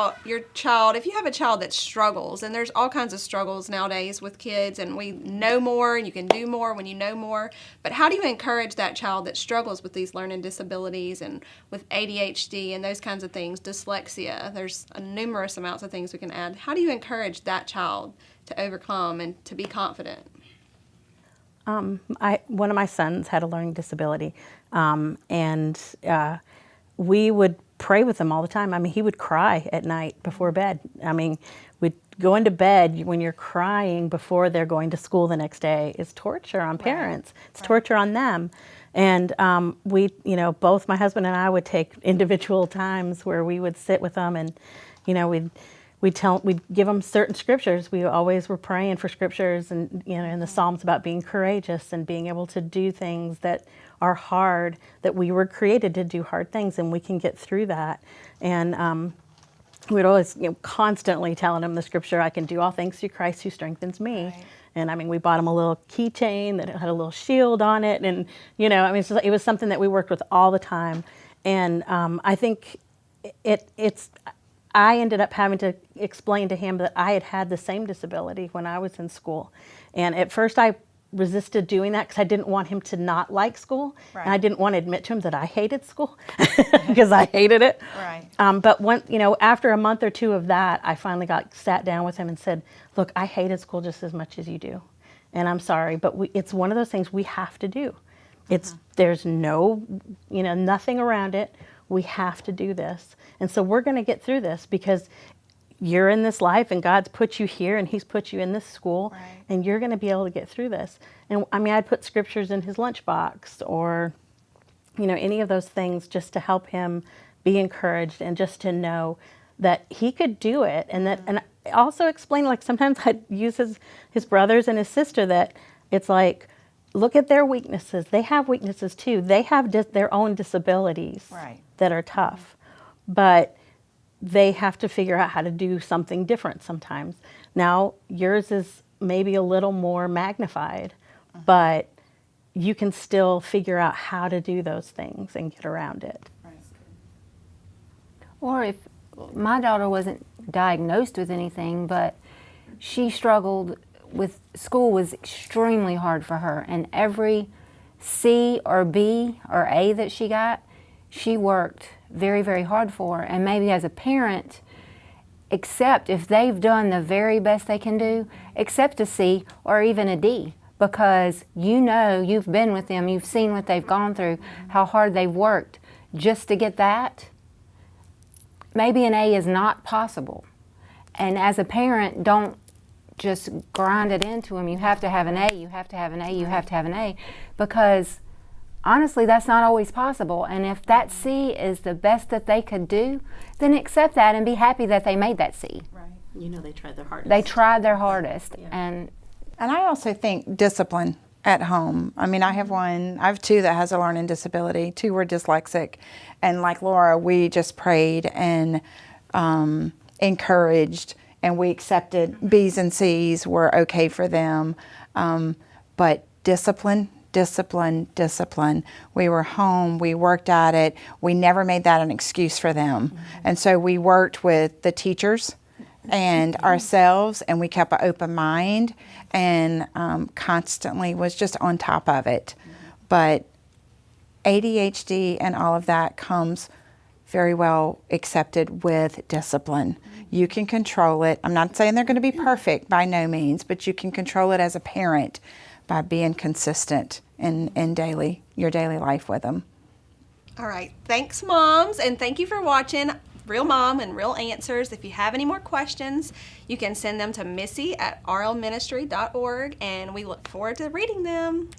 about your child, if you have a child that struggles, and there's all kinds of struggles nowadays with kids, and we know more and you can do more when you know more, but how do you encourage that child that struggles with these learning disabilities and with ADHD and those kinds of things, dyslexia, there's numerous amounts of things we can add. How do you encourage that child to overcome and to be confident? One of my sons had a learning disability, and we would pray with him all the time. I mean, he would cry at night before bed. I mean, we'd go into bed when you're crying before they're going to school the next day is torture on parents. Right. It's torture on them. And we, both my husband and I would take individual times where we would sit with them, and, we'd give them certain scriptures. We always were praying for scriptures, and in the Psalms about being courageous and being able to do things that are hard, that we were created to do hard things, and we can get through that. And we'd always, constantly telling them the scripture, I can do all things through Christ who strengthens me. Right. And I mean, we bought him a little keychain that had a little shield on it, and it was something that we worked with all the time. And I think I ended up having to explain to him that I had the same disability when I was in school. And at first I resisted doing that because I didn't want him to not like school. Right. And I didn't want to admit to him that I hated school because I hated it. Right. But after a month or two of that, I finally sat down with him and said, look, I hated school just as much as you do. And I'm sorry, but it's one of those things we have to do. There's no, nothing around it. We have to do this. And so we're going to get through this because you're in this life and God's put you here and he's put you in this school. Right. And you're going to be able to get through this. And I mean, I'd put scriptures in his lunchbox or, any of those things just to help him be encouraged and just to know that he could do it. And that, and I also explain, like sometimes I'd use his brothers and his sister, that it's like, look at their weaknesses. They have weaknesses too. They have their own disabilities. Right. That are tough, but they have to figure out how to do something different sometimes. Now, yours is maybe a little more magnified, but you can still figure out how to do those things and get around it. Right. Or if my daughter wasn't diagnosed with anything, but she struggled with school, was extremely hard for her, and every C or B or A that she got, she worked very, very hard for. And maybe as a parent, accept, if they've done the very best they can do, accept a C or even a D, because you've been with them, you've seen what they've gone through, how hard they've worked just to get that. Maybe an A is not possible. And as a parent, don't just grind it into them. You have to have an A, you have to have an A, you have to have an A, because honestly, that's not always possible. And if that C is the best that they could do, then accept that and be happy that they made that C. Right. They tried their hardest. They tried their hardest. Yeah. And I also think discipline at home. I mean, I have two that has a learning disability. 2 were dyslexic. And like Laura, we just prayed and encouraged, and we accepted B's and C's were okay for them. But discipline. We were home, we worked at it. We never made that an excuse for them. Mm-hmm. And so we worked with the teachers and ourselves, and we kept an open mind and constantly was just on top of it. Mm-hmm. But ADHD and all of that comes very well accepted with discipline. Mm-hmm. You can control it. I'm not saying they're going to be perfect by no means, but you can control it as a parent by being consistent in your daily life with them. All right. Thanks, moms. And thank you for watching Real Mom and Real Answers. If you have any more questions, you can send them to missy@rlministry.org, and we look forward to reading them.